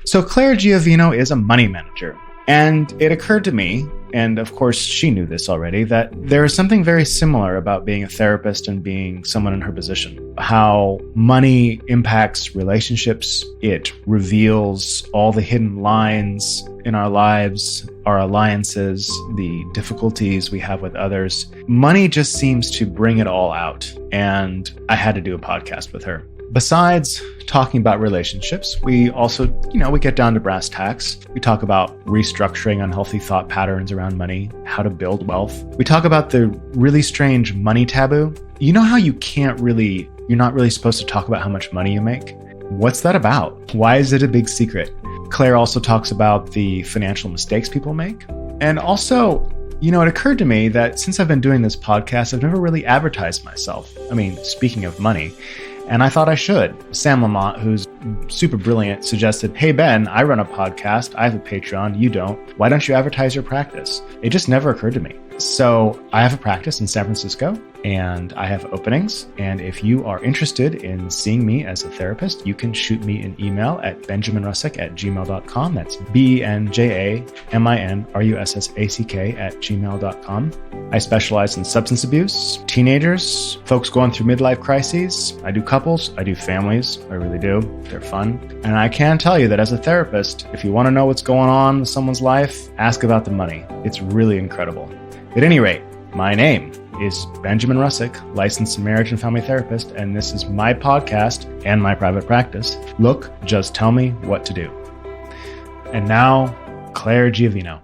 So Claire Giovino is a money manager. And it occurred to me, and of course she knew this already, that there is something very similar about being a therapist and being someone in her position. How money impacts relationships. It reveals all the hidden lines in our lives, our alliances, the difficulties we have with others. Money just seems to bring it all out. And I had to do a podcast with her. Besides talking about relationships, we also, we get down to brass tacks. We talk about restructuring unhealthy thought patterns around money, how to build wealth. We talk about the really strange money taboo. You know how you're not really supposed to talk about how much money you make? What's that about? Why is it a big secret? Claire also talks about the financial mistakes people make. And also, it occurred to me that since I've been doing this podcast, I've never really advertised myself. Speaking of money. And I thought I should. Sam Lamont, who's super brilliant, suggested, hey, Ben, I run a podcast. I have a Patreon. You don't. Why don't you advertise your practice? It just never occurred to me. So I have a practice in San Francisco and I have openings. And if you are interested in seeing me as a therapist, you can shoot me an email at benjaminrussack@gmail.com. That's benjaminrussack@gmail.com. I specialize in substance abuse, teenagers, folks going through midlife crises. I do couples. I do families. I really do. They're fun. And I can tell you that as a therapist, if you want to know what's going on in someone's life, ask about the money. It's really incredible. At any rate, my name is Benjamin Russack, licensed marriage and family therapist, and this is my podcast and my private practice. Look, just tell me what to do. And now, Claire Giovino.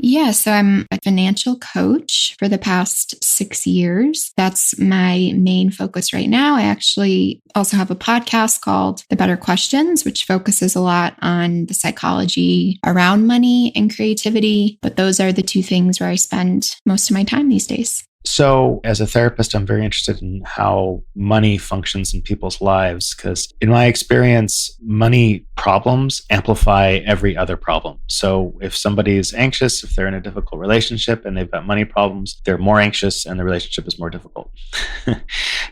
Yeah, so I'm a financial coach for the past 6 years. That's my main focus right now. I actually also have a podcast called The Better Questions, which focuses a lot on the psychology around money and creativity. But those are the two things where I spend most of my time these days. So as a therapist, I'm very interested in how money functions in people's lives because in my experience, money problems amplify every other problem. So if somebody is anxious, if they're in a difficult relationship and they've got money problems, they're more anxious and the relationship is more difficult.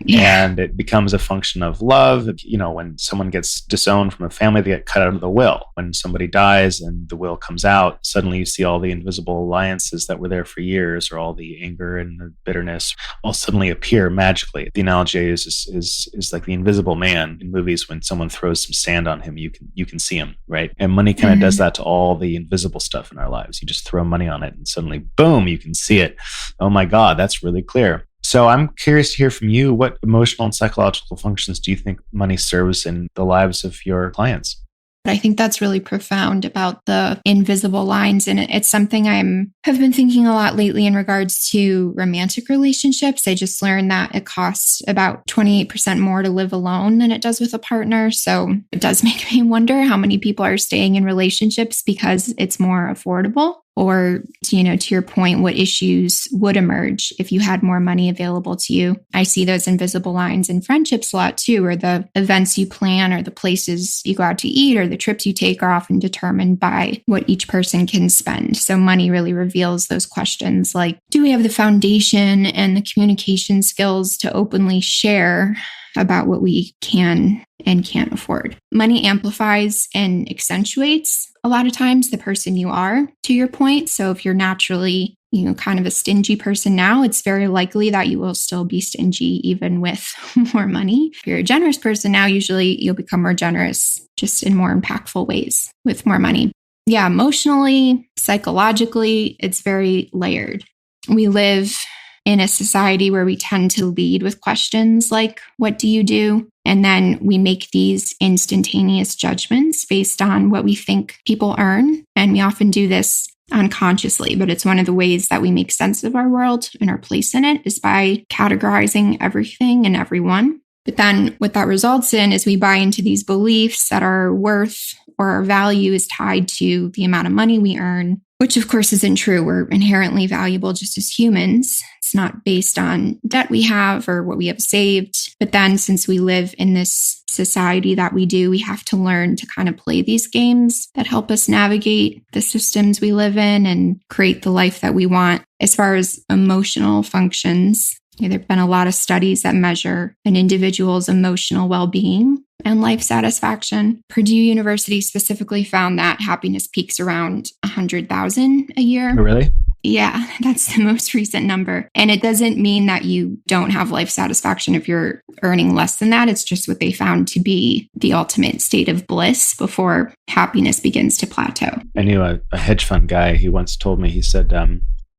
And it becomes a function of love. When someone gets disowned from a family, they get cut out of the will. When somebody dies and the will comes out, suddenly you see all the invisible alliances that were there for years or all the anger and the bitterness all suddenly appear magically. The analogy is like the invisible man in movies. When someone throws some sand on him, you can see him, right? And money kind of does that to all the invisible stuff in our lives. You just throw money on it and suddenly, boom, you can see it. Oh my God, that's really clear. So I'm curious to hear from you, what emotional and psychological functions do you think money serves in the lives of your clients? I think that's really profound about the invisible lines. And it's something have been thinking a lot lately in regards to romantic relationships. I just learned that it costs about 28% more to live alone than it does with a partner. So it does make me wonder how many people are staying in relationships because it's more affordable. Or, to your point, what issues would emerge if you had more money available to you. I see those invisible lines in friendships a lot too, or the events you plan or the places you go out to eat or the trips you take are often determined by what each person can spend. So money really reveals those questions like, do we have the foundation and the communication skills to openly share about what we can and can't afford? Money amplifies and accentuates a lot of times the person you are, to your point. So if you're naturally, kind of a stingy person now, it's very likely that you will still be stingy even with more money. If you're a generous person now, usually you'll become more generous just in more impactful ways with more money. Yeah, emotionally, psychologically, it's very layered. We live in a society where we tend to lead with questions like, what do you do? And then we make these instantaneous judgments based on what we think people earn. And we often do this unconsciously, but it's one of the ways that we make sense of our world and our place in it is by categorizing everything and everyone. But then what that results in is we buy into these beliefs that our worth or our value is tied to the amount of money we earn, which of course isn't true. We're inherently valuable just as humans. It's not based on debt we have or what we have saved. But then since we live in this society that we do, we have to learn to kind of play these games that help us navigate the systems we live in and create the life that we want. As far as emotional functions, there have been a lot of studies that measure an individual's emotional well-being. and life satisfaction. Purdue University specifically found that happiness peaks around 100,000 a year. Oh, really? Yeah, that's the most recent number. And it doesn't mean that you don't have life satisfaction if you're earning less than that. It's just what they found to be the ultimate state of bliss before happiness begins to plateau. I knew a hedge fund guy. He once told me, he said,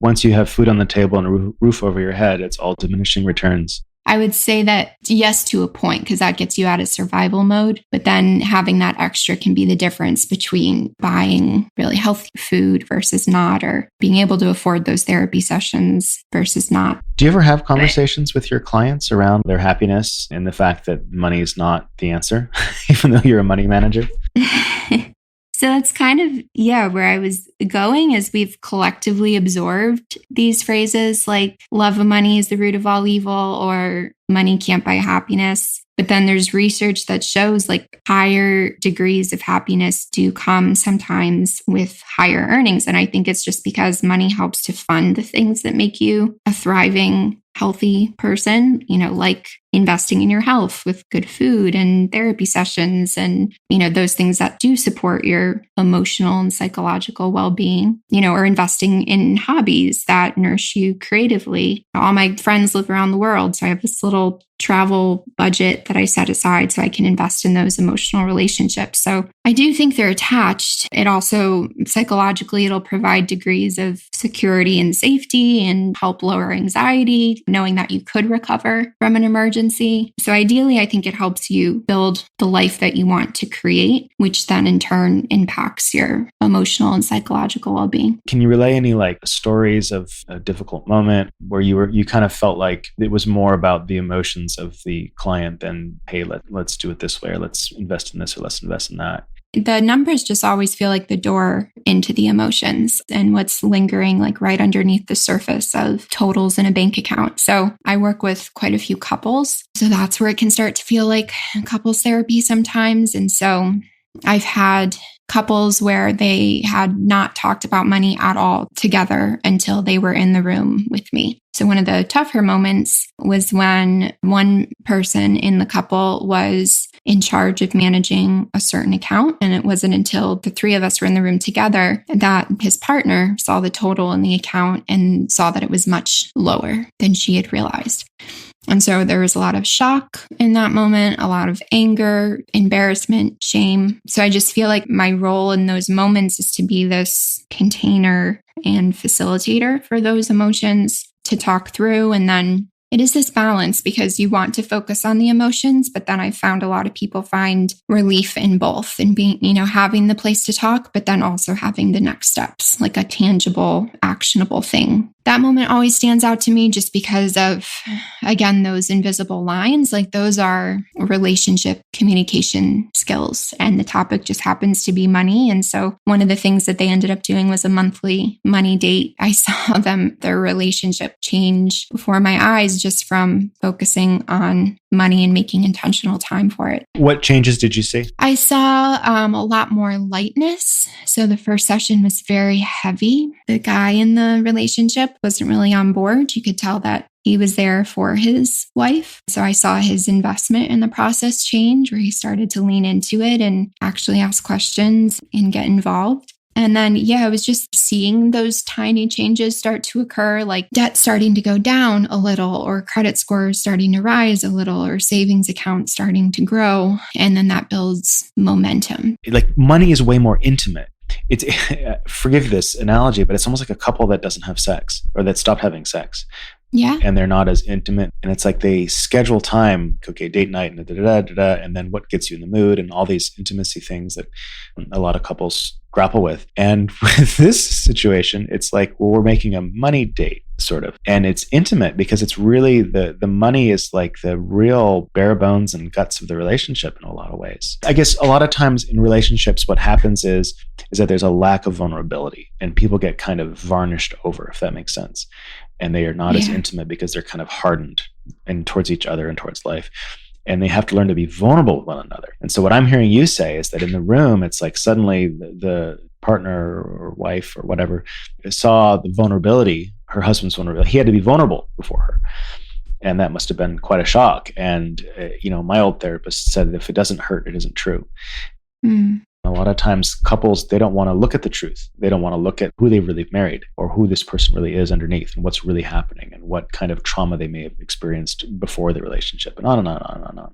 once you have food on the table and a roof over your head, it's all diminishing returns. I would say that yes, to a point, because that gets you out of survival mode. But then having that extra can be the difference between buying really healthy food versus not, or being able to afford those therapy sessions versus not. Do you ever have conversations with your clients around their happiness and the fact that money is not the answer, even though you're a money manager? So that's kind of, where I was going, is we've collectively absorbed these phrases like love of money is the root of all evil, or money can't buy happiness. But then there's research that shows like higher degrees of happiness do come sometimes with higher earnings. And I think it's just because money helps to fund the things that make you a thriving, healthy person, like investing in your health with good food and therapy sessions and, those things that do support your emotional and psychological well-being, or investing in hobbies that nourish you creatively. All my friends live around the world, so I have this little travel budget that I set aside so I can invest in those emotional relationships. So I do think they're attached. It also, psychologically, it'll provide degrees of security and safety and help lower anxiety, knowing that you could recover from an emergency. So ideally, I think it helps you build the life that you want to create, which then in turn impacts your emotional and psychological well-being. Can you relay any stories of a difficult moment where you kind of felt like it was more about the emotions of the client than, hey, let's do it this way, or let's invest in this, or let's invest in that? The numbers just always feel like the door into the emotions and what's lingering right underneath the surface of totals in a bank account. So I work with quite a few couples. So that's where it can start to feel like couples therapy sometimes. And so I've had couples where they had not talked about money at all together until they were in the room with me. So one of the tougher moments was when one person in the couple was in charge of managing a certain account. And it wasn't until the three of us were in the room together that his partner saw the total in the account and saw that it was much lower than she had realized. And so there was a lot of shock in that moment, a lot of anger, embarrassment, shame. So I just feel like my role in those moments is to be this container and facilitator for those emotions to talk through. And then it is this balance, because you want to focus on the emotions, but then I found a lot of people find relief in both, and being, having the place to talk, but then also having the next steps, like a tangible, actionable thing. That moment always stands out to me just because of, again, those invisible lines. Those are relationship communication skills. And the topic just happens to be money. And so one of the things that they ended up doing was a monthly money date. I saw their relationship change before my eyes just from focusing on money and making intentional time for it. What changes did you see? I saw a lot more lightness. So the first session was very heavy. The guy in the relationship wasn't really on board. You could tell that he was there for his wife. So I saw his investment in the process change, where he started to lean into it and actually ask questions and get involved. And then, I was just seeing those tiny changes start to occur, like debt starting to go down a little, or credit scores starting to rise a little, or savings accounts starting to grow. And then that builds momentum. Money is way more intimate. It's forgive this analogy, but it's almost like a couple that doesn't have sex, or that stopped having sex. Yeah. And they're not as intimate. And it's like they schedule time, okay, date night, and and then what gets you in the mood, and all these intimacy things that a lot of couples grapple with. And with this situation, it's like, well, we're making a money date, sort of. And it's intimate because it's really the money is like the real bare bones and guts of the relationship in a lot of ways. I guess a lot of times in relationships, what happens is that there's a lack of vulnerability, and people get kind of varnished over, if that makes sense. And they are not as intimate because they're kind of hardened and towards each other and towards life. And they have to learn to be vulnerable with one another. And so what I'm hearing you say is that in the room, it's like suddenly the partner or wife or whatever saw the vulnerability, her husband's vulnerability. He had to be vulnerable before her. And that must have been quite a shock. And, my old therapist said, if it doesn't hurt, it isn't true. Mm. A lot of times couples, they don't want to look at the truth. They don't want to look at who they really married or who this person really is underneath and what's really happening and what kind of trauma they may have experienced before the relationship and on and on and on and on.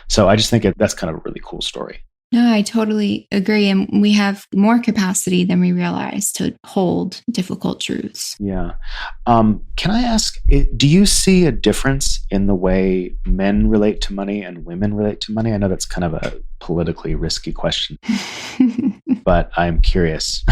So I just think that's kind of a really cool story. No, I totally agree. And we have more capacity than we realize to hold difficult truths. Yeah. Can I ask, do you see a difference in the way men relate to money and women relate to money? I know that's kind of a politically risky question, but I'm curious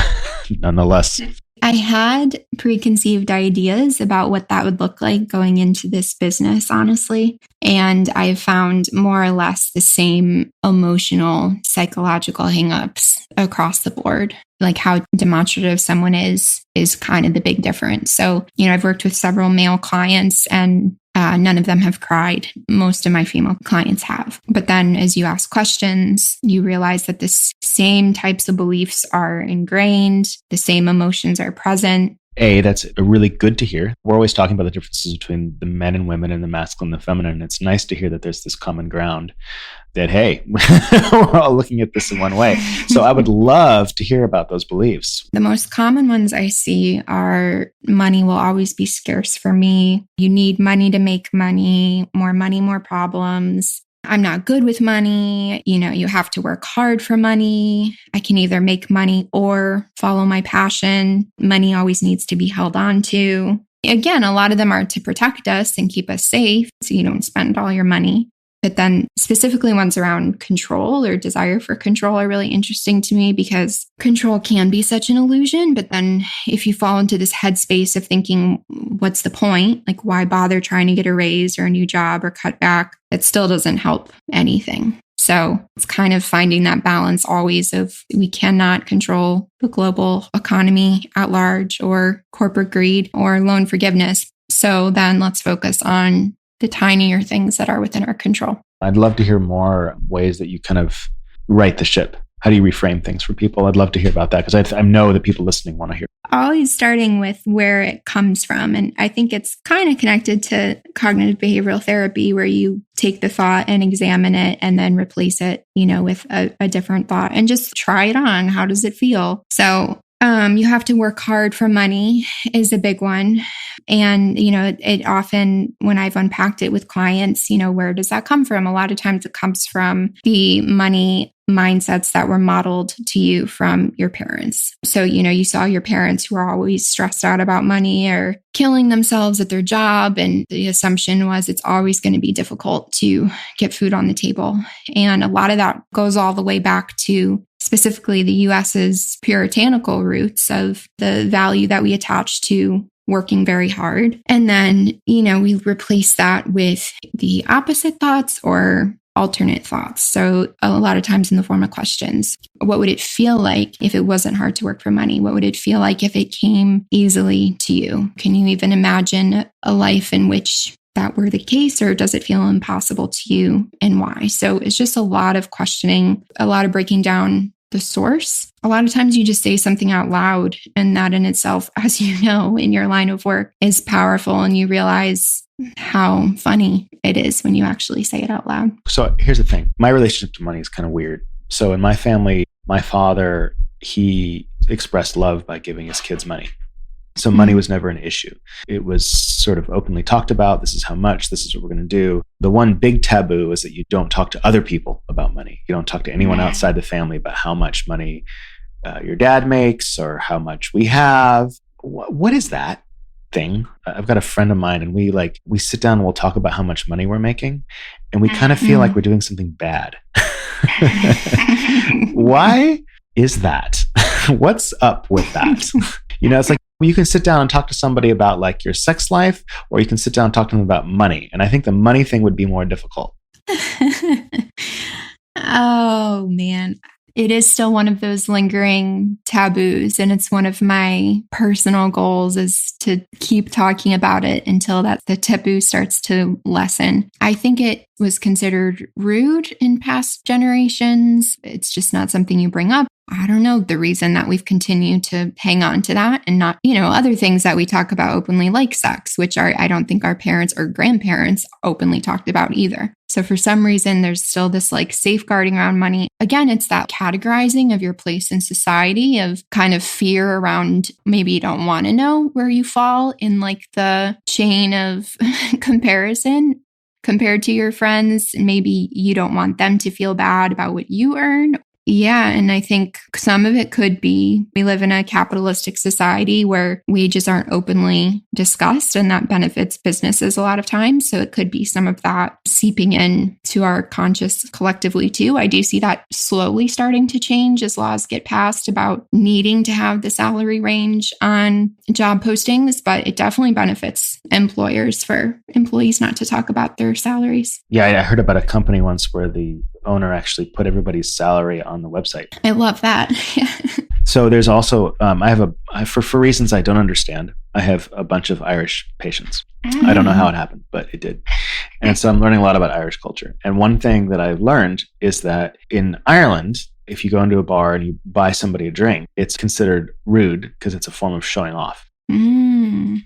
nonetheless. I had preconceived ideas about what that would look like going into this business, honestly. And I found more or less the same emotional, psychological hangups across the board. Like how demonstrative someone is kind of the big difference. So, I've worked with several male clients and none of them have cried. Most of my female clients have. But then as you ask questions, you realize that the same types of beliefs are ingrained, the same emotions are present. That's really good to hear. We're always talking about the differences between the men and women and the masculine and the feminine. It's nice to hear that there's this common ground that, hey, we're all looking at this in one way. So I would love to hear about those beliefs. The most common ones I see are money will always be scarce for me. You need money to make money, more problems. I'm not good with money. You have to work hard for money. I can either make money or follow my passion. Money always needs to be held on to. Again, a lot of them are to protect us and keep us safe so you don't spend all your money. But then specifically ones around control or desire for control are really interesting to me because control can be such an illusion. But then if you fall into this headspace of thinking, what's the point? Like, why bother trying to get a raise or a new job or cut back? It still doesn't help anything. So it's kind of finding that balance always of we cannot control the global economy at large or corporate greed or loan forgiveness. So then let's focus on the tinier things that are within our control. I'd love to hear more ways that you kind of right the ship. How do you reframe things for people? I'd love to hear about that because I know that people listening want to hear. Always starting with where it comes from. And I think it's kind of connected to cognitive behavioral therapy where you take the thought and examine it and then replace it, with a different thought and just try it on. How does it feel? So you have to work hard for money is a big one. And, it often, when I've unpacked it with clients, where does that come from? A lot of times it comes from the money mindsets that were modeled to you from your parents. So, you saw your parents who are always stressed out about money or killing themselves at their job. And the assumption was it's always going to be difficult to get food on the table. And a lot of that goes all the way back to specifically the US's puritanical roots of the value that we attach to working very hard. And then, we replace that with the opposite thoughts or alternate thoughts. So a lot of times in the form of questions. What would it feel like if it wasn't hard to work for money? What would it feel like if it came easily to you? Can you even imagine a life in which that were the case, or does it feel impossible to you and why? So it's just a lot of questioning, a lot of breaking down the source. A lot of times you just say something out loud, and that in itself, as you know, in your line of work is powerful, and you realize how funny it is when you actually say it out loud. So here's the thing. My relationship to money is kind of weird. So in my family, my father, he expressed love by giving his kids money. So money was never an issue. It was sort of openly talked about. This is how much, this is what we're going to do. The one big taboo is that you don't talk to other people about money. You don't talk to anyone outside the family about how much money your dad makes or how much we have. What is that thing? I've got a friend of mine, and we sit down and we'll talk about how much money we're making, and we kind of feel like we're doing something bad. Why is that? What's up with that? It's like you can sit down and talk to somebody about like your sex life, or you can sit down and talk to them about money. And I think the money thing would be more difficult. Oh, man. It is still one of those lingering taboos. And it's one of my personal goals is to keep talking about it until the taboo starts to lessen. I think it was considered rude in past generations. It's just not something you bring up. I don't know, the reason that we've continued to hang on to that and not, other things that we talk about openly, like sex, which I don't think our parents or grandparents openly talked about either. So for some reason, there's still this like safeguarding around money. Again, it's that categorizing of your place in society, of kind of fear around maybe you don't want to know where you fall in like the chain of comparison compared to your friends. Maybe you don't want them to feel bad about what you earn. Yeah. And I think some of it could be we live in a capitalistic society where wages aren't openly discussed, and that benefits businesses a lot of times. So it could be some of that seeping in to our conscious collectively too. I do see that slowly starting to change as laws get passed about needing to have the salary range on job postings, but it definitely benefits employers for employees not to talk about their salaries. Yeah, I heard about a company once where the owner actually put everybody's salary on the website. I love that. So there's also, for reasons I don't understand, I have a bunch of Irish patients. I don't know how it happened, but it did. And so I'm learning a lot about Irish culture. And one thing that I've learned is that in Ireland, if you go into a bar and you buy somebody a drink, it's considered rude because it's a form of showing off.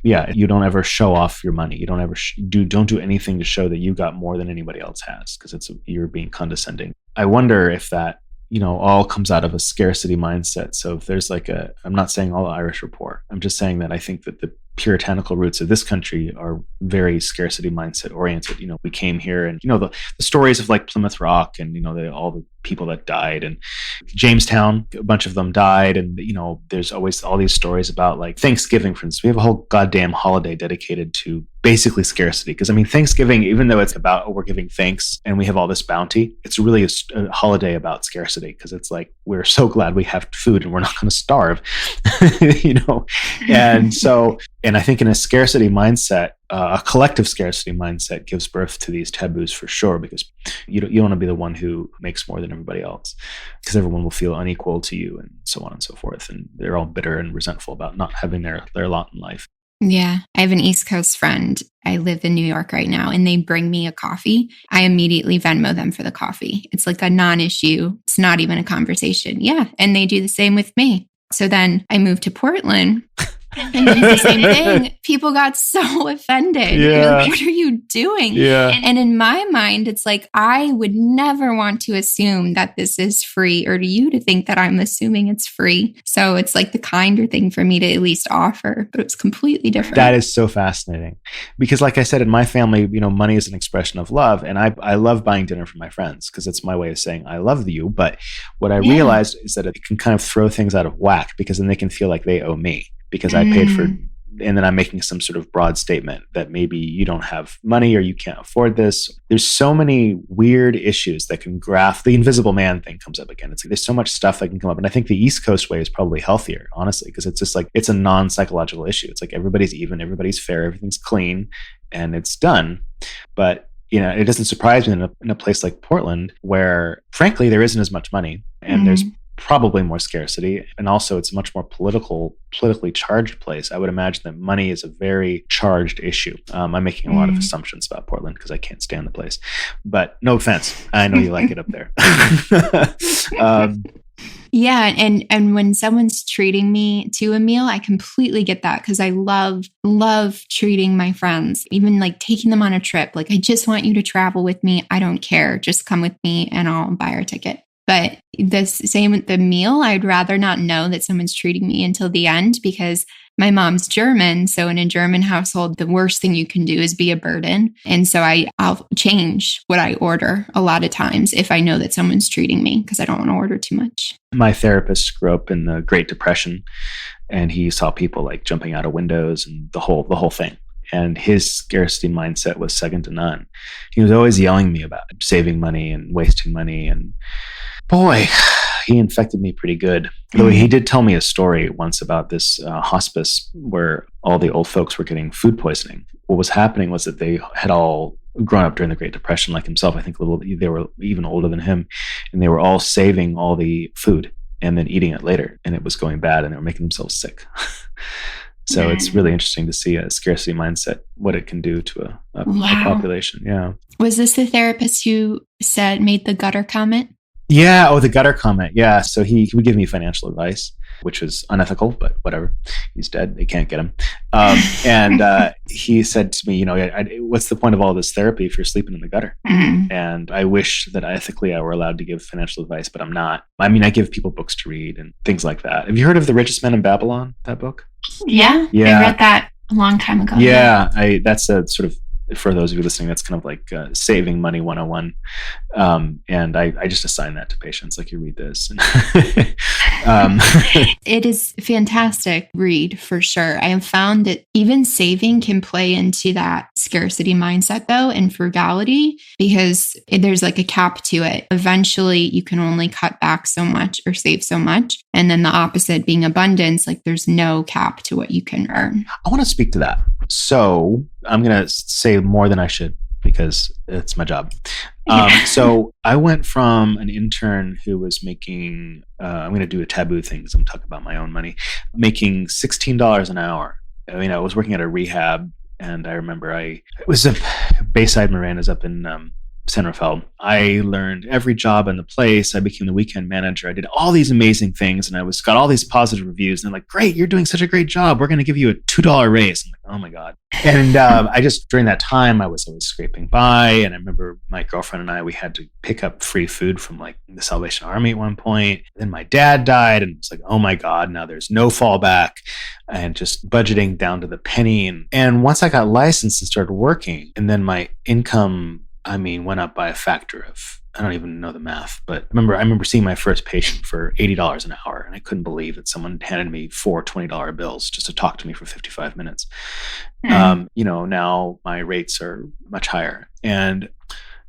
Yeah, you don't ever show off your money. You don't ever don't do anything to show that you got more than anybody else has, because you're being condescending. I wonder if that all comes out of a scarcity mindset. So if there's I'm not saying all Irish are poor. I'm just saying that I think that the puritanical roots of this country are very scarcity mindset oriented. We came here and, the stories of like Plymouth Rock and, all the people that died, and Jamestown, a bunch of them died. And, there's always all these stories about like Thanksgiving, for instance. We have a whole goddamn holiday dedicated to basically scarcity. Because Thanksgiving, even though it's about we're giving thanks and we have all this bounty, it's really a holiday about scarcity, because it's like, we're so glad we have food and we're not going to starve, And so, and I think in a scarcity mindset, a collective scarcity mindset gives birth to these taboos for sure, because you don't want to be the one who makes more than everybody else, because everyone will feel unequal to you and so on and so forth. And they're all bitter and resentful about not having their lot in life. Yeah. I have an East Coast friend. I live in New York right now, and they bring me a coffee. I immediately Venmo them for the coffee. It's like a non-issue. It's not even a conversation. Yeah. And they do the same with me. So then I moved to Portland. And it's the same thing. People got so offended. Yeah. Like, what are you doing? Yeah. And in my mind, it's like, I would never want to assume that this is free, or to you to think that I'm assuming it's free. So it's like the kinder thing for me to at least offer, but it's completely different. That is so fascinating, because like I said, in my family, money is an expression of love. And I love buying dinner for my friends because it's my way of saying I love you. But what I realized is that it can kind of throw things out of whack, because then they can feel like they owe me, because I paid for, and then I'm making some sort of broad statement that maybe you don't have money or you can't afford this. There's so many weird issues that can graph. The invisible man thing comes up again. It's like, there's so much stuff that can come up. And I think the East Coast way is probably healthier, honestly, because it's just like, it's a non-psychological issue. It's like everybody's even, everybody's fair, everything's clean, and it's done. But it doesn't surprise me in a place like Portland, where frankly, there isn't as much money, and there's probably more scarcity. And also it's a much more politically charged place. I would imagine that money is a very charged issue. I'm making a lot of assumptions about Portland because I can't stand the place, but no offense. I know you like it up there. Yeah. And when someone's treating me to a meal, I completely get that, because I love treating my friends, even like taking them on a trip. Like, I just want you to travel with me. I don't care. Just come with me and I'll buy our ticket. But the same with the meal, I'd rather not know that someone's treating me until the end, because my mom's German. So in a German household, the worst thing you can do is be a burden. And so I'll change what I order a lot of times if I know that someone's treating me, because I don't want to order too much. My therapist grew up in the Great Depression, and he saw people like jumping out of windows and the whole thing. And his scarcity mindset was second to none. He was always yelling at me about saving money and wasting money. And boy, he infected me pretty good. Though he did tell me a story once about this hospice where all the old folks were getting food poisoning. What was happening was that they had all grown up during the Great Depression, like himself. I think they were even older than him. And they were all saving all the food and then eating it later. And it was going bad, and they were making themselves sick. So it's really interesting to see a scarcity mindset, what it can do to a population. Yeah. Was this the therapist who made the gutter comment? Yeah. Oh, the gutter comment. Yeah. So he would give me financial advice, which was unethical, but whatever. He's dead. They can't get him. And he said to me, what's the point of all this therapy if you're sleeping in the gutter? Mm. And I wish that ethically I were allowed to give financial advice, but I'm not. I mean, I give people books to read and things like that. Have you heard of The Richest Man in Babylon, that book? Yeah. I read that a long time ago. Yeah. That's a sort of, for those of you listening, that's kind of like saving money 101. And I just assign that to patients, like, you read this. It is a fantastic read for sure. I have found that even saving can play into that scarcity mindset though, and frugality, because there's like a cap to it. Eventually you can only cut back so much or save so much. And then the opposite being abundance, like there's no cap to what you can earn. I want to speak to that. So I'm going to say more than I should because it's my job. So I went from an intern who was making, I'm going to do a taboo thing because I'm talking about my own money, making $16 an hour. I mean, I was working at a rehab, and I remember it was a Bayside Miranda's up in San Rafael. I learned every job in the place. I became the weekend manager. I did all these amazing things, and I got all these positive reviews. And they're like, "Great, you're doing such a great job. We're going to give you a $2 raise." I'm like, "Oh my god!" And I just, during that time, I was always scraping by. And I remember my girlfriend and we had to pick up free food from like the Salvation Army at one point. Then my dad died, and it's like, "Oh my god!" Now there's no fallback, and just budgeting down to the penny. And once I got licensed and started working, and then my income, went up by a factor of, I don't even know the math, but I remember seeing my first patient for $80 an hour, and I couldn't believe that someone handed me 4 $20 bills just to talk to me for 55 minutes. Now my rates are much higher. And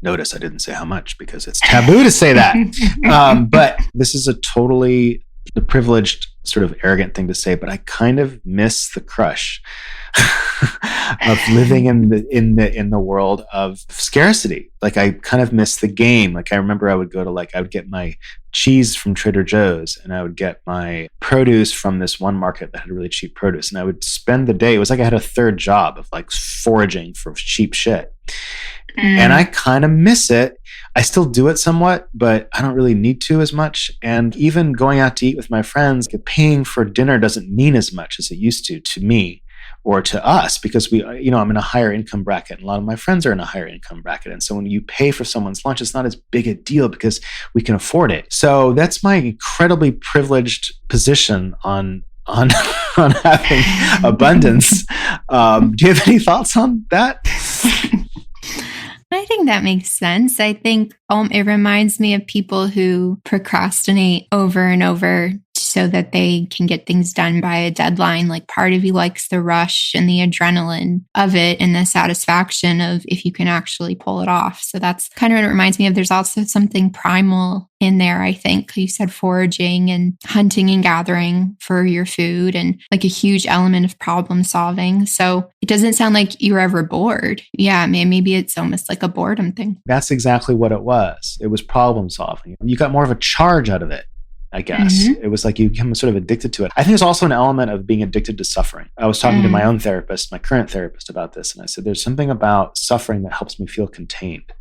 notice I didn't say how much because it's taboo to say that. But this is a totally the privileged, sort of arrogant thing to say, but I kind of miss the crush of living in the world of scarcity. Like, I kind of miss the game. Like, I remember I would get my cheese from Trader Joe's, and I would get my produce from this one market that had really cheap produce, and I would spend the day. It was like I had a third job of like foraging for cheap shit. And I kind of miss it. I still do it somewhat, but I don't really need to as much. And even going out to eat with my friends, paying for dinner doesn't mean as much as it used to me or to us, because I'm in a higher income bracket, and a lot of my friends are in a higher income bracket. And so when you pay for someone's lunch, it's not as big a deal because we can afford it. So that's my incredibly privileged position on having abundance. Do you have any thoughts on that? I think that makes sense. I think it reminds me of people who procrastinate over and over so that they can get things done by a deadline. Like, part of you likes the rush and the adrenaline of it and the satisfaction of if you can actually pull it off. So that's kind of what it reminds me of. There's also something primal in there, I think. You said foraging and hunting and gathering for your food, and like a huge element of problem solving. So it doesn't sound like you were ever bored. Yeah, maybe it's almost like a boredom thing. That's exactly what it was. It was problem solving. You got more of a charge out of it, I guess. Mm-hmm. It was like you become sort of addicted to it. I think there's also an element of being addicted to suffering. I was talking to my own therapist, my current therapist, about this, and I said, there's something about suffering that helps me feel contained.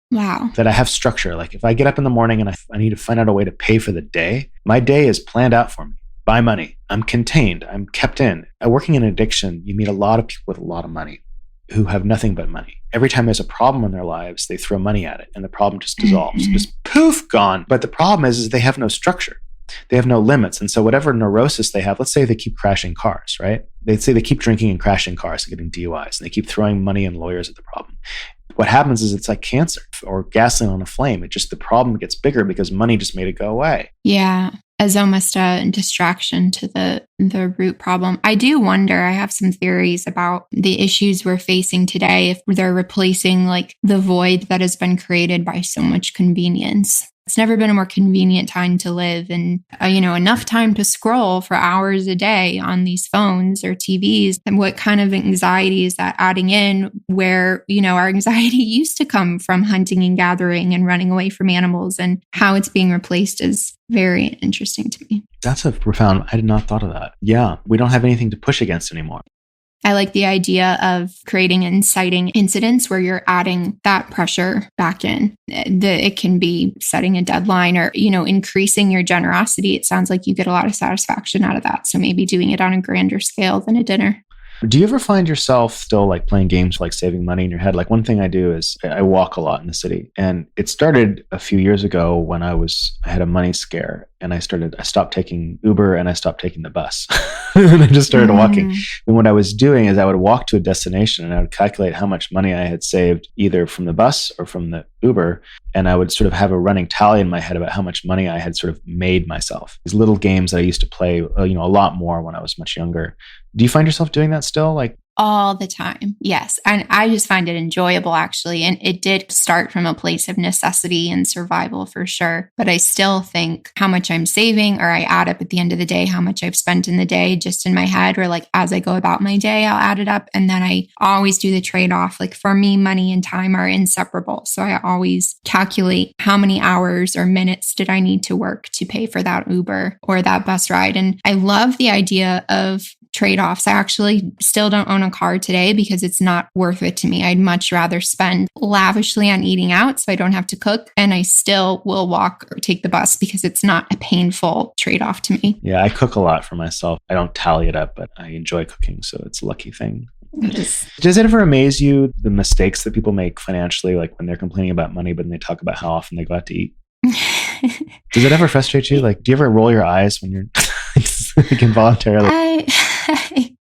Wow. That I have structure. Like, if I get up in the morning and I need to find out a way to pay for the day, my day is planned out for me by money. I'm contained. I'm kept in. Working in addiction, you meet a lot of people with a lot of money who have nothing but money. Every time there's a problem in their lives, they throw money at it, and the problem just dissolves. Just poof, gone. But the problem is they have no structure. They have no limits. And so whatever neurosis they have, let's say they keep crashing cars, right? They'd say they keep drinking and crashing cars and getting DUIs, and they keep throwing money and lawyers at the problem. What happens is it's like cancer or gasoline on a flame. The problem gets bigger because money just made it go away. Yeah. As almost a distraction to the root problem. I do wonder, I have some theories about the issues we're facing today, if they're replacing like the void that has been created by so much convenience. It's never been a more convenient time to live, and enough time to scroll for hours a day on these phones or TVs. And what kind of anxiety is that adding in, where our anxiety used to come from hunting and gathering and running away from animals, and how it's being replaced is very interesting to me. That's a profound, I did not thought of that. Yeah, we don't have anything to push against anymore. I like the idea of creating inciting incidents where you're adding that pressure back in. It can be setting a deadline or, increasing your generosity. It sounds like you get a lot of satisfaction out of that. So maybe doing it on a grander scale than a dinner. Do you ever find yourself still like playing games like saving money in your head? Like one thing I do is I walk a lot in the city, and it started a few years ago when I had a money scare, and I stopped taking Uber and I stopped taking the bus and I just started walking. And what I was doing is I would walk to a destination and I would calculate how much money I had saved either from the bus or from the Uber. And I would sort of have a running tally in my head about how much money I had sort of made myself. These little games that I used to play, a lot more when I was much younger. Do you find yourself doing that still? Like all the time. Yes. And I just find it enjoyable, actually. And it did start from a place of necessity and survival for sure. But I still think how much I'm saving, or I add up at the end of the day, how much I've spent in the day just in my head, or like as I go about my day, I'll add it up. And then I always do the trade-off. Like for me, money and time are inseparable. So I always calculate how many hours or minutes did I need to work to pay for that Uber or that bus ride. And I love the idea of trade-offs. I actually still don't own a car today because it's not worth it to me. I'd much rather spend lavishly on eating out so I don't have to cook, and I still will walk or take the bus because it's not a painful trade-off to me. Yeah, I cook a lot for myself. I don't tally it up, but I enjoy cooking, so it's a lucky thing. Does it ever amaze you the mistakes that people make financially, like when they're complaining about money, but then they talk about how often they go out to eat? Does it ever frustrate you? Like, do you ever roll your eyes when you're like involuntarily?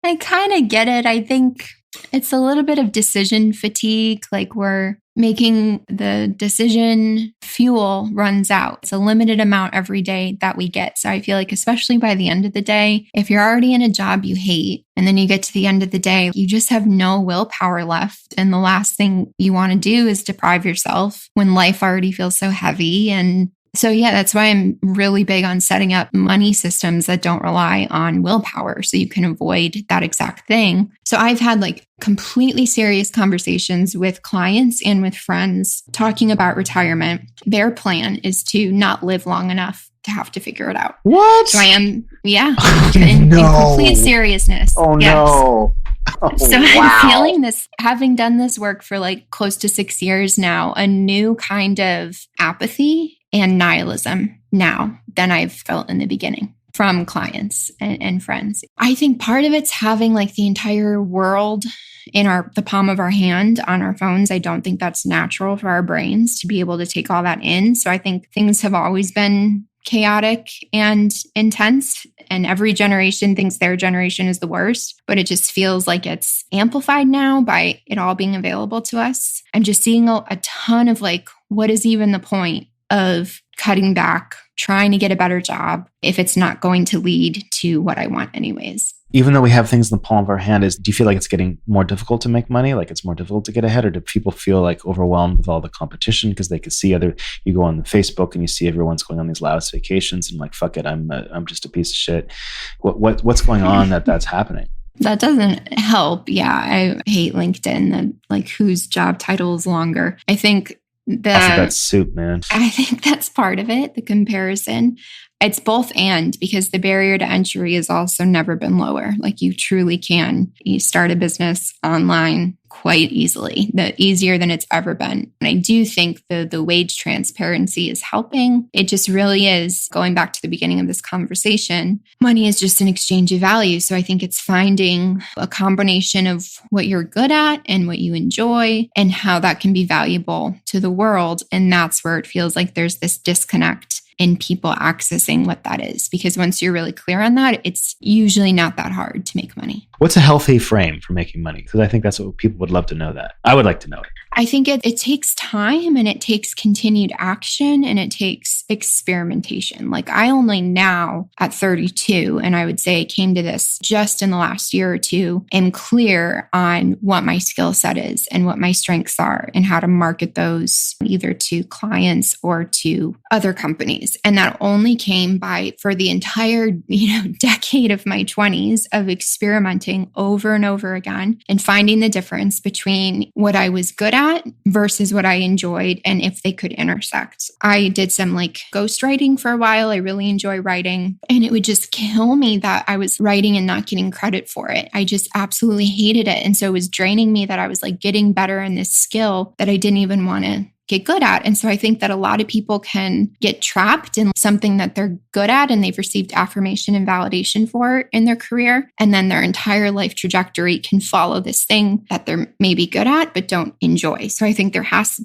I kind of get it. I think it's a little bit of decision fatigue. Like we're making the decision fuel runs out. It's a limited amount every day that we get. So I feel like, especially by the end of the day, if you're already in a job you hate, and then you get to the end of the day, you just have no willpower left. And the last thing you want to do is deprive yourself when life already feels so heavy. And so, yeah, that's why I'm really big on setting up money systems that don't rely on willpower so you can avoid that exact thing. So I've had like completely serious conversations with clients and with friends talking about retirement. Their plan is to not live long enough to have to figure it out. What? So I am, yeah, in complete seriousness. Oh, yes. No. Oh, so wow. I'm feeling this, having done this work for like close to 6 years now, a new kind of apathy and nihilism now than I've felt in the beginning from clients and friends. I think part of it's having like the entire world in the palm of our hand on our phones. I don't think that's natural for our brains to be able to take all that in. So I think things have always been chaotic and intense, and every generation thinks their generation is the worst, but it just feels like it's amplified now by it all being available to us. I'm just seeing a ton of like, what is even the point of cutting back, trying to get a better job if it's not going to lead to what I want anyways? Even though we have things in the palm of our hand, do you feel like it's getting more difficult to make money? Like it's more difficult to get ahead? Or do people feel like overwhelmed with all the competition because they could see you go on the Facebook and you see everyone's going on these loudest vacations and like, fuck it, I'm just a piece of shit. What's going on that's happening? That doesn't help. Yeah, I hate LinkedIn, like whose job title is longer. I think alphabet soup, man. I think that's part of it, the comparison. It's both and, because the barrier to entry has also never been lower. Like you truly can. You start a business online quite easily, easier than it's ever been. And I do think the wage transparency is helping. It just really is, going back to the beginning of this conversation, money is just an exchange of value. So I think it's finding a combination of what you're good at and what you enjoy and how that can be valuable to the world. And that's where it feels like there's this disconnect in people accessing what that is. Because once you're really clear on that, it's usually not that hard to make money. What's a healthy frame for making money? Because I think that's what people would love to know that. I would like to know it. I think it takes time, and it takes continued action, and it takes experimentation. Like I only now at 32, and I would say I came to this just in the last year or two, am clear on what my skill set is and what my strengths are and how to market those either to clients or to other companies. And that only came for the entire, decade of my 20s of experimenting over and over again and finding the difference between what I was good at at versus what I enjoyed and if they could intersect. I did some like ghostwriting for a while. I really enjoy writing, and it would just kill me that I was writing and not getting credit for it. I just absolutely hated it. And so it was draining me that I was like getting better in this skill that I didn't even want to get good at. And so I think that a lot of people can get trapped in something that they're good at and they've received affirmation and validation for in their career. And then their entire life trajectory can follow this thing that they're maybe good at, but don't enjoy. So I think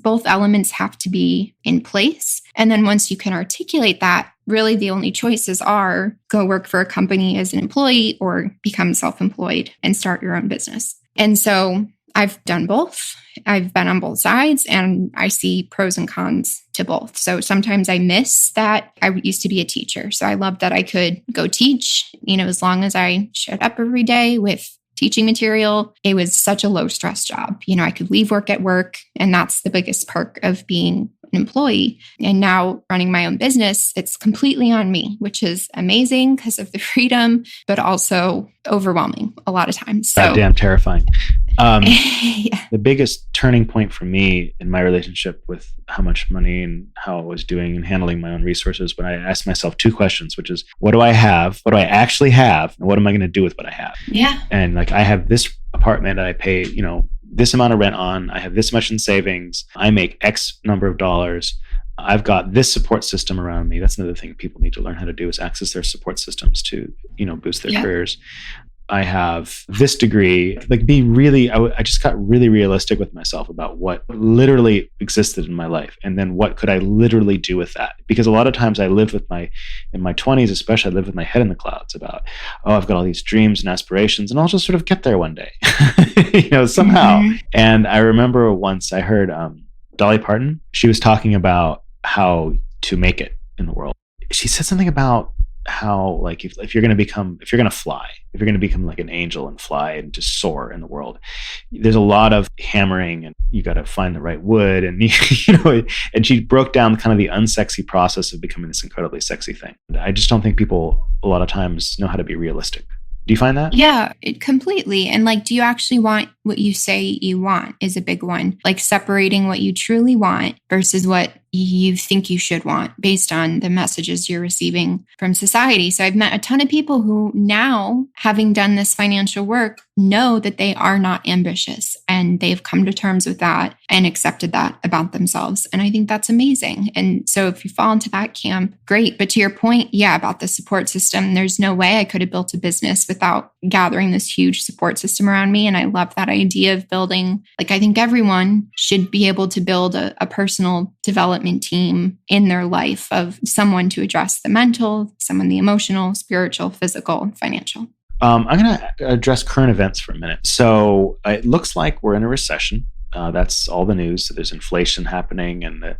both elements have to be in place. And then once you can articulate that, really the only choices are go work for a company as an employee or become self-employed and start your own business. And so I've done both. I've been on both sides and I see pros and cons to both. So sometimes I miss that I used to be a teacher. So I love that I could go teach, as long as I showed up every day with teaching material. It was such a low stress job. I could leave work at work, and that's the biggest perk of being an employee. And now running my own business, it's completely on me, which is amazing because of the freedom, but also overwhelming a lot of times. So goddamn terrifying. Yeah. The biggest turning point for me in my relationship with how much money and how I was doing and handling my own resources, when I asked myself two questions, which is, what do I have? What do I actually have? And what am I going to do with what I have? Yeah. And like, I have this apartment that I pay, this amount of rent on. I have this much in savings. I make X number of dollars. I've got this support system around me. That's another thing people need to learn how to do, is access their support systems to, boost their careers. I have this degree, I just got really realistic with myself about what literally existed in my life. And then what could I literally do with that? Because a lot of times I lived in my 20s, especially, I lived with my head in the clouds about, I've got all these dreams and aspirations and I'll just sort of get there one day, somehow. Mm-hmm. And I remember once I heard Dolly Parton, she was talking about how to make it in the world. She said something about how, like, if you're going to fly, if you're going to become like an angel and fly and just soar in the world, there's a lot of hammering and you got to find the right wood. And, and she broke down kind of the unsexy process of becoming this incredibly sexy thing. I just don't think people a lot of times know how to be realistic. Do you find that? Yeah, completely. And like, do you actually want what you say you want is a big one. Like separating what you truly want versus what you think you should want based on the messages you're receiving from society. So I've met a ton of people who now, having done this financial work, know that they are not ambitious and they've come to terms with that and accepted that about themselves. And I think that's amazing. And so if you fall into that camp, great. But to your point, about the support system, there's no way I could have built a business without gathering this huge support system around me. And I love that idea of building, like, I think everyone should be able to build a personal development team in their life of someone to address the mental, someone the emotional, spiritual, physical, financial. I'm going to address current events for a minute. So it looks like we're in a recession. That's all the news. So there's inflation happening, and the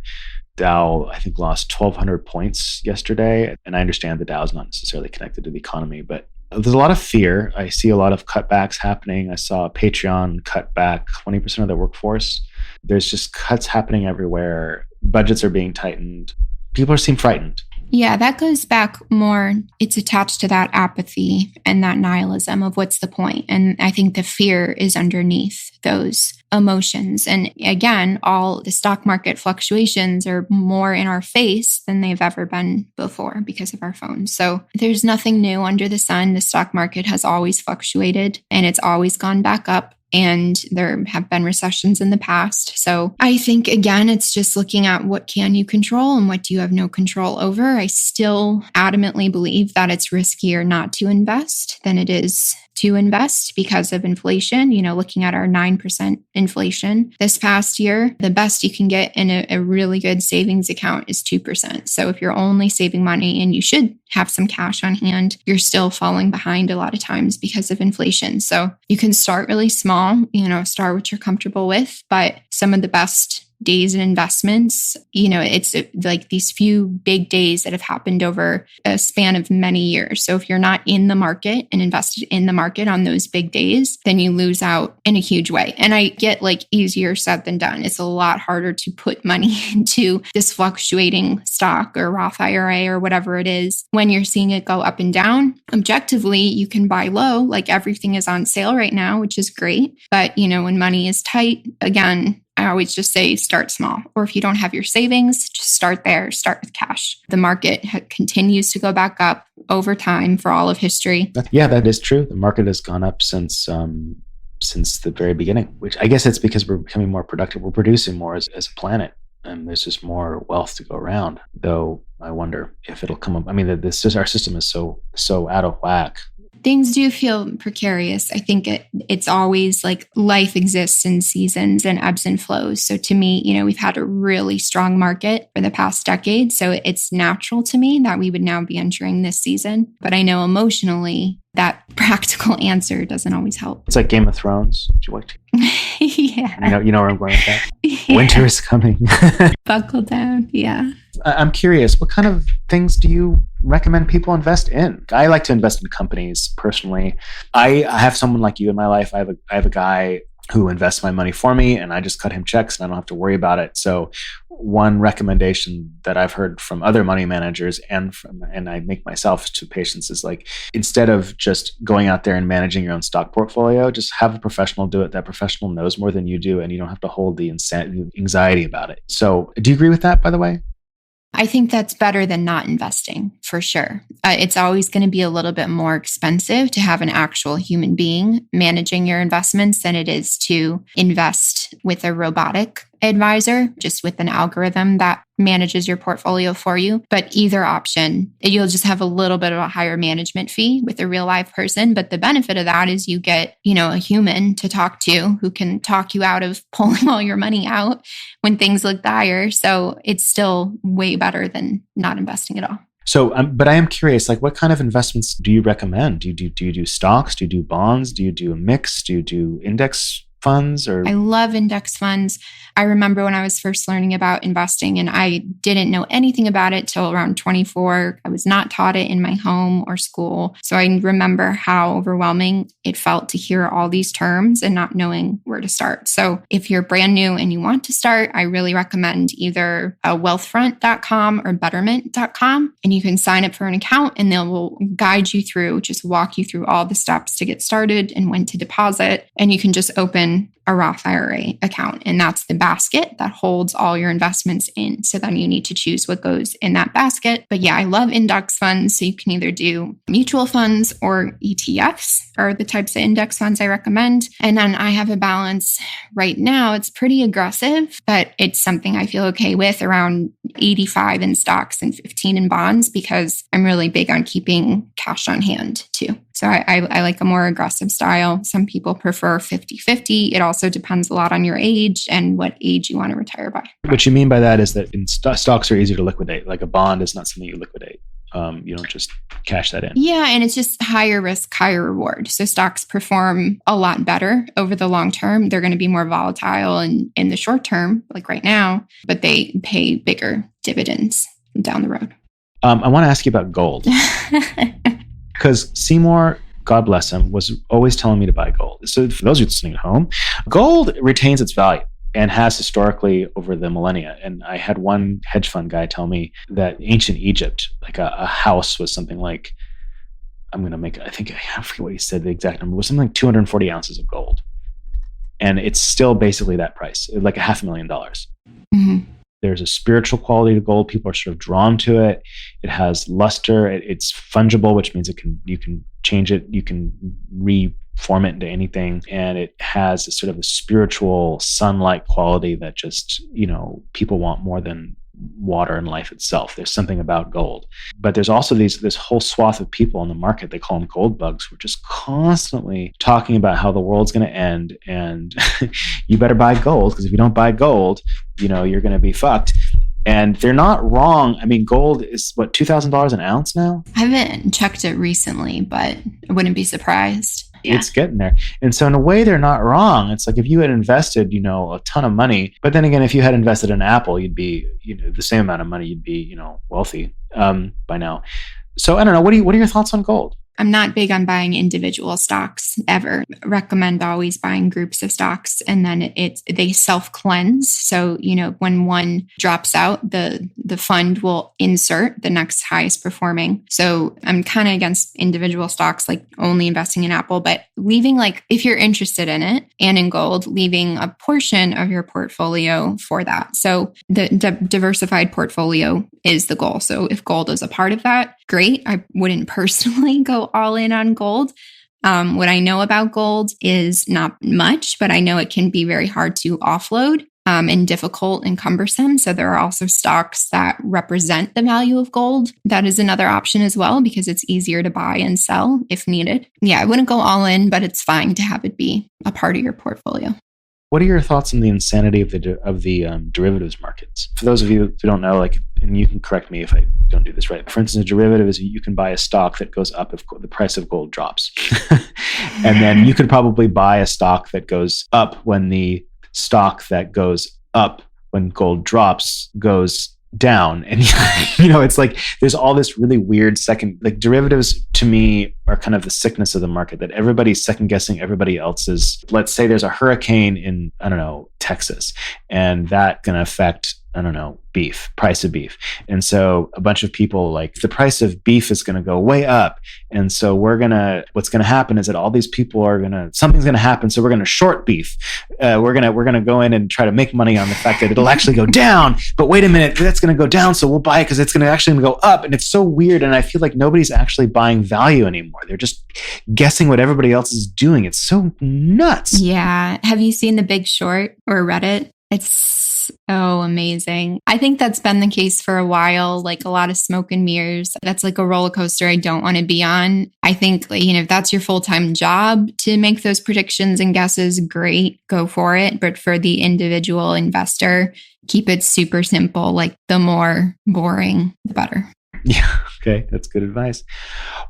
Dow, I think, lost 1,200 points yesterday. And I understand the Dow is not necessarily connected to the economy, but there's a lot of fear. I see a lot of cutbacks happening. I saw Patreon cut back 20% of their workforce. There's just cuts happening everywhere. Budgets are being tightened. People seem frightened. Yeah, that goes back more. It's attached to that apathy and that nihilism of what's the point. And I think the fear is underneath those emotions. And again, all the stock market fluctuations are more in our face than they've ever been before because of our phones. So there's nothing new under the sun. The stock market has always fluctuated and it's always gone back up. And there have been recessions in the past. So I think, again, it's just looking at what can you control and what do you have no control over. I still adamantly believe that it's riskier not to invest than it is to invest because of inflation. Looking at our 9% inflation this past year, the best you can get in a really good savings account is 2%. So if you're only saving money and you should have some cash on hand, you're still falling behind a lot of times because of inflation. So you can start really small, start what you're comfortable with, but some of the best days and investments, it's like these few big days that have happened over a span of many years. So if you're not in the market and invested in the market on those big days, then you lose out in a huge way. And I get like easier said than done. It's a lot harder to put money into this fluctuating stock or Roth IRA or whatever it is when you're seeing it go up and down. Objectively, you can buy low, like everything is on sale right now, which is great. But, when money is tight, again, I always just say start small. Or if you don't have your savings, just start there, start with cash. The market continues to go back up over time for all of history. Yeah, that is true. The market has gone up since the very beginning, which I guess it's because we're becoming more productive. We're producing more as a planet, and there's just more wealth to go around. Though I wonder if it'll come up. I mean, our system is so out of whack. Things do feel precarious. I think it's always like life exists in seasons and ebbs and flows. So to me, we've had a really strong market for the past decade. So it's natural to me that we would now be entering this season. But I know emotionally that practical answer doesn't always help. It's like Game of Thrones. Did you watch it? Yeah. You know where I'm going with that? Yeah. Winter is coming. Buckle down. Yeah. I'm curious, what kind of things do you recommend people invest in? I like to invest in companies personally. I have someone like you in my life. I have a guy who invests my money for me, and I just cut him checks and I don't have to worry about it. So one recommendation that I've heard from other money managers and I make myself to patients is like, instead of just going out there and managing your own stock portfolio, just have a professional do it. That professional knows more than you do, and you don't have to hold the anxiety about it. So do you agree with that, by the way? I think that's better than not investing, for sure. It's always going to be a little bit more expensive to have an actual human being managing your investments than it is to invest with a robotic advisor, just with an algorithm that manages your portfolio for you. But either option, you'll just have a little bit of a higher management fee with a real life person. But the benefit of that is you get, a human to talk to who can talk you out of pulling all your money out when things look dire. So it's still way better than not investing at all. So, but I am curious, like, what kind of investments do you recommend? Do you do stocks? Do you do bonds? Do you do a mix? Do you do index funds? Or I love index funds. I remember when I was first learning about investing, and I didn't know anything about it till around 24. I was not taught it in my home or school. So I remember how overwhelming it felt to hear all these terms and not knowing where to start. So if you're brand new and you want to start, I really recommend either wealthfront.com or betterment.com. And you can sign up for an account and they will guide you through, just walk you through all the steps to get started and when to deposit. And you can just open a Roth IRA account. And that's the basket that holds all your investments in. So then you need to choose what goes in that basket. But yeah, I love index funds. So you can either do mutual funds or ETFs are the types of index funds I recommend. And then I have a balance right now. It's pretty aggressive, but it's something I feel okay with, around 85 in stocks and 15 in bonds, because I'm really big on keeping cash on hand too. So I like a more aggressive style. Some people prefer 50-50. It also depends a lot on your age and what age you want to retire by. What you mean by that is that stocks are easy to liquidate. Like a bond is not something you liquidate. You don't just cash that in. Yeah, and it's just higher risk, higher reward. So stocks perform a lot better over the long term. They're going to be more volatile in the short term, like right now, but they pay bigger dividends down the road. I want to ask you about gold. Because Seymour, God bless him, was always telling me to buy gold. So for those of you listening at home, gold retains its value and has historically over the millennia. And I had one hedge fund guy tell me that ancient Egypt, like a house was something like, I forget what he said, the exact number, was something like 240 ounces of gold. And it's still basically that price, like $500,000. Mm-hmm. There's a spiritual quality to gold. People are sort of drawn to it. It has luster. It's fungible, which means you can change it. You can reform it into anything. And it has a sort of a spiritual sun-like quality that just, people want more than water and life itself. There's something about gold. But there's also this whole swath of people in the market, they call them gold bugs, who are just constantly talking about how the world's going to end and you better buy gold, because if you don't buy gold, you're going to be fucked. And they're not wrong. I mean, gold is what, $2,000 an ounce now? I haven't checked it recently, but I wouldn't be surprised. Yeah. It's getting there. And so in a way, they're not wrong. It's like if you had invested, a ton of money, but then again, if you had invested in Apple, you'd be, the same amount of money, you'd be, wealthy by now. So I don't know. What are your thoughts on gold? I'm not big on buying individual stocks ever. I recommend always buying groups of stocks, and then they self-cleanse. So, when one drops out, the fund will insert the next highest performing. So I'm kind of against individual stocks, like only investing in Apple, but leaving, like, if you're interested in it and in gold, leaving a portion of your portfolio for that. So the diversified portfolio is the goal. So if gold is a part of that, great. I wouldn't personally go all in on gold. What I know about gold is not much, but I know it can be very hard to offload and difficult and cumbersome. So there are also stocks that represent the value of gold. That is another option as well, because it's easier to buy and sell if needed. Yeah, I wouldn't go all in, but it's fine to have it be a part of your portfolio. What are your thoughts on the insanity of the derivatives markets? For those of you who don't know, and you can correct me if I don't do this right. For instance, a derivative is you can buy a stock that goes up if the price of gold drops. And then you could probably buy a stock that goes up when the stock that goes up when gold drops goes down. And it's like there's all this really weird derivatives to me are kind of the sickness of the market, that everybody's second guessing everybody else's. Let's say there's a hurricane in, Texas, and that can affect, price of beef. And so a bunch of people the price of beef is going to go way up. And so what's going to happen is that all these people something's going to happen. So we're going to short beef. We're going to go in and try to make money on the fact that it'll actually go down. But wait a minute, that's going to go down. So we'll buy it because it's going to actually go up. And it's so weird. And I feel like nobody's actually buying value anymore. They're just guessing what everybody else is doing. It's so nuts. Yeah. Have you seen The Big Short or read it? It's so amazing. I think that's been the case for a while, like a lot of smoke and mirrors. That's like a roller coaster I don't want to be on. I think, if that's your full-time job to make those predictions and guesses, great, go for it. But for the individual investor, keep it super simple. The more boring, the better. Yeah. Okay. That's good advice.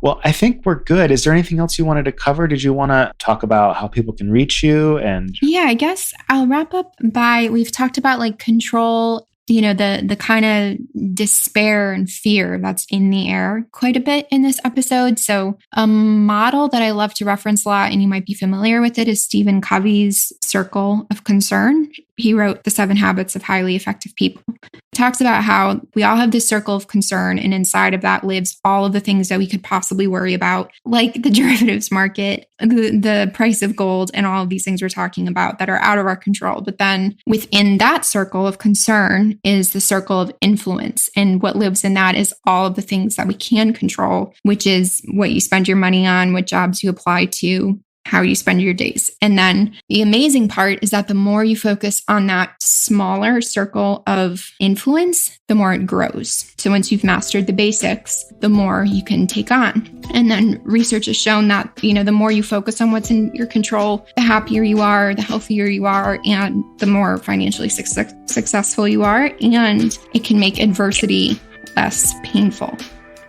Well, I think we're good. Is there anything else you wanted to cover? Did you want to talk about how people can reach you? Yeah, I guess I'll wrap up we've talked about control, the kind of despair and fear that's in the air quite a bit in this episode. So a model that I love to reference a lot, and you might be familiar with it, is Stephen Covey's circle of concern. He wrote The 7 Habits of Highly Effective People. He talks about how we all have this circle of concern, and inside of that lives all of the things that we could possibly worry about, like the derivatives market, the price of gold, and all of these things we're talking about that are out of our control. But then within that circle of concern is the circle of influence. And what lives in that is all of the things that we can control, which is what you spend your money on, what jobs you apply to, how you spend your days. And then the amazing part is that the more you focus on that smaller circle of influence, the more it grows. So once you've mastered the basics, the more you can take on. And then research has shown that, the more you focus on what's in your control, the happier you are, the healthier you are, and the more financially successful you are. And it can make adversity less painful.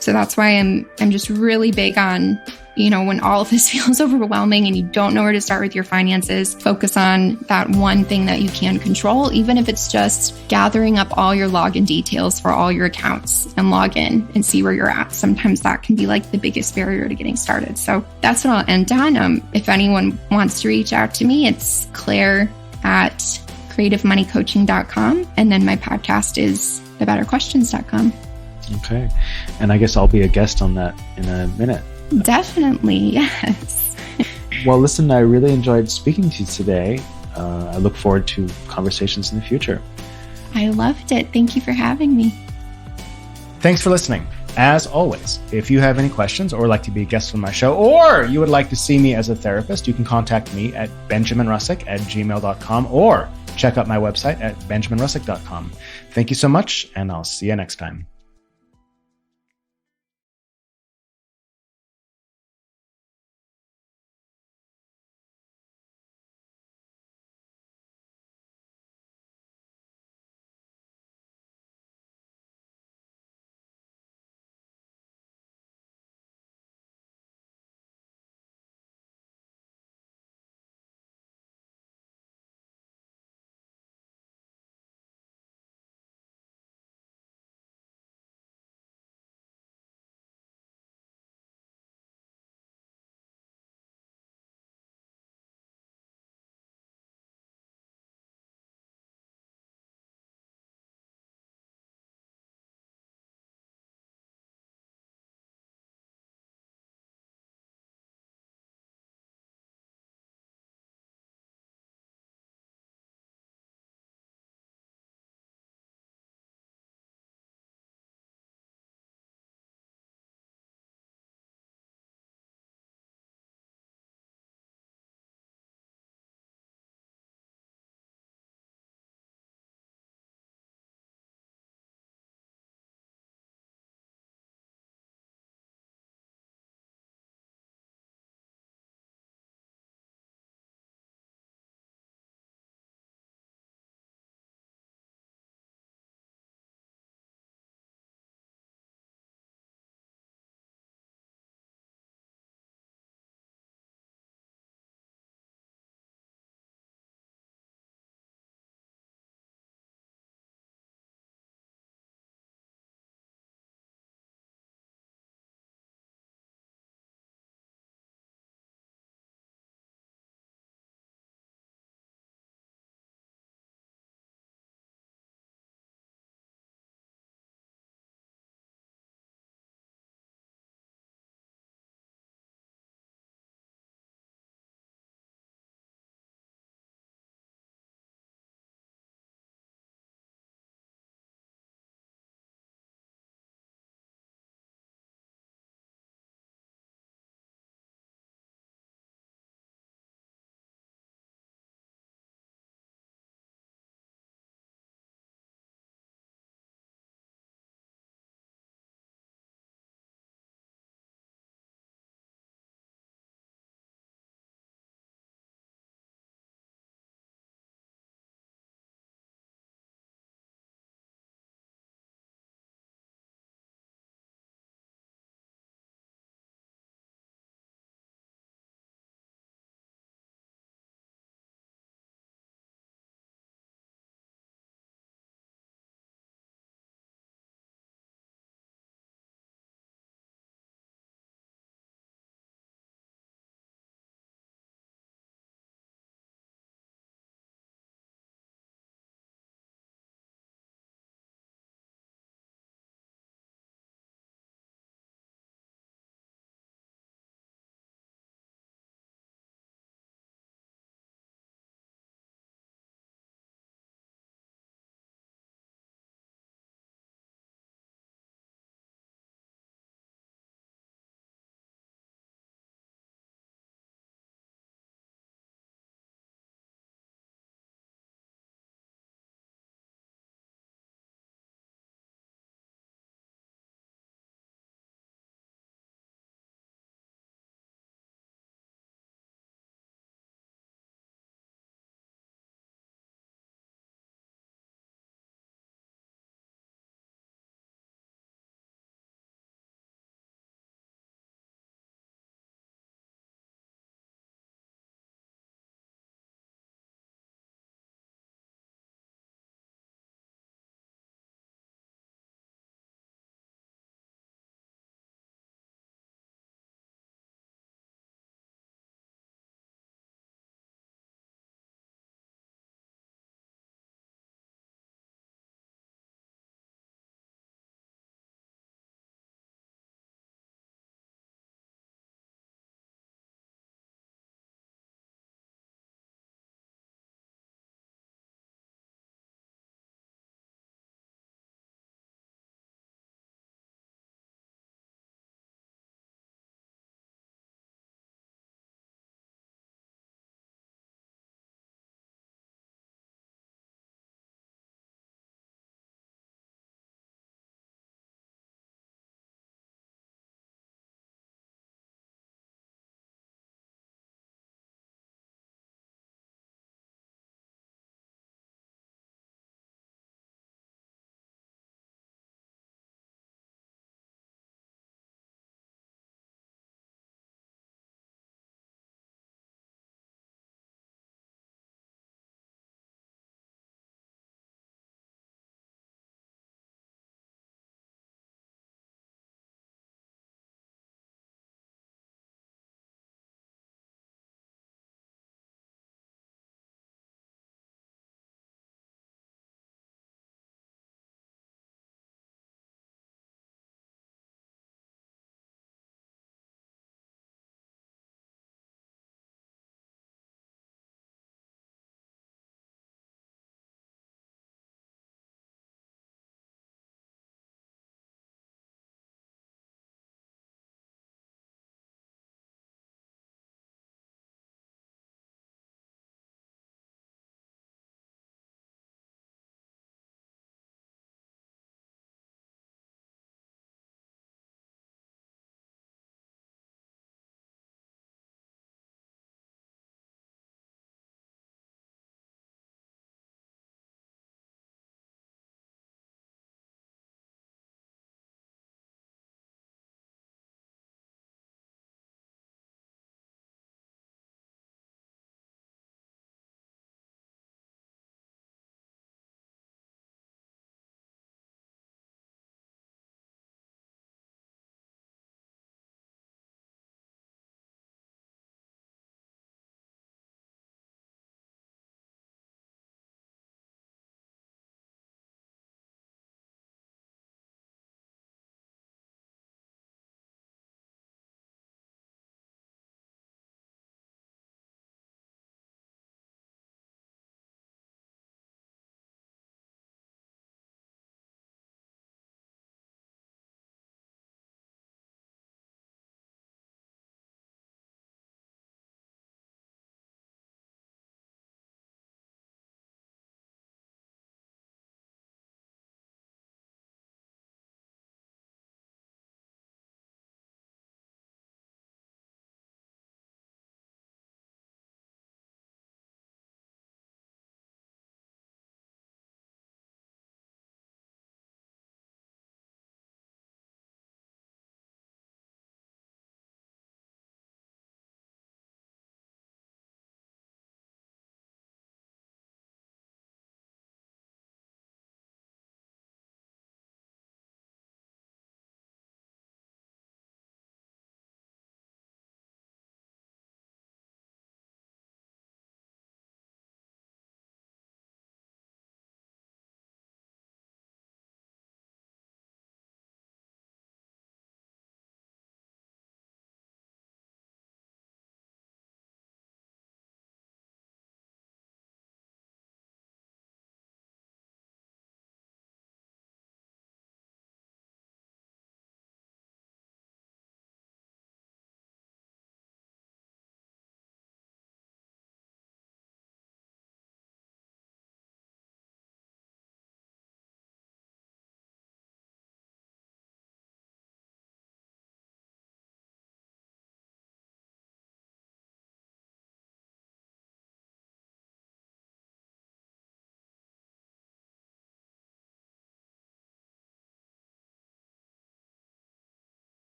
So that's why I'm just really big on, when all of this feels overwhelming and you don't know where to start with your finances, focus on that one thing that you can control, even if it's just gathering up all your login details for all your accounts and log in and see where you're at. Sometimes that can be the biggest barrier to getting started. So that's what I'll end on. If anyone wants to reach out to me, it's Claire@creativemoneycoaching.com. And then my podcast is thebetterquestions.com. Okay. And I guess I'll be a guest on that in a minute. Definitely, yes. Well, listen, I really enjoyed speaking to you today. I look forward to conversations in the future. I loved it. Thank you for having me. Thanks for listening. As always, if you have any questions or would like to be a guest on my show, or you would like to see me as a therapist, you can contact me at benjaminrussack@gmail.com or check out my website at benjaminrussack.com. Thank you so much, and I'll see you next time.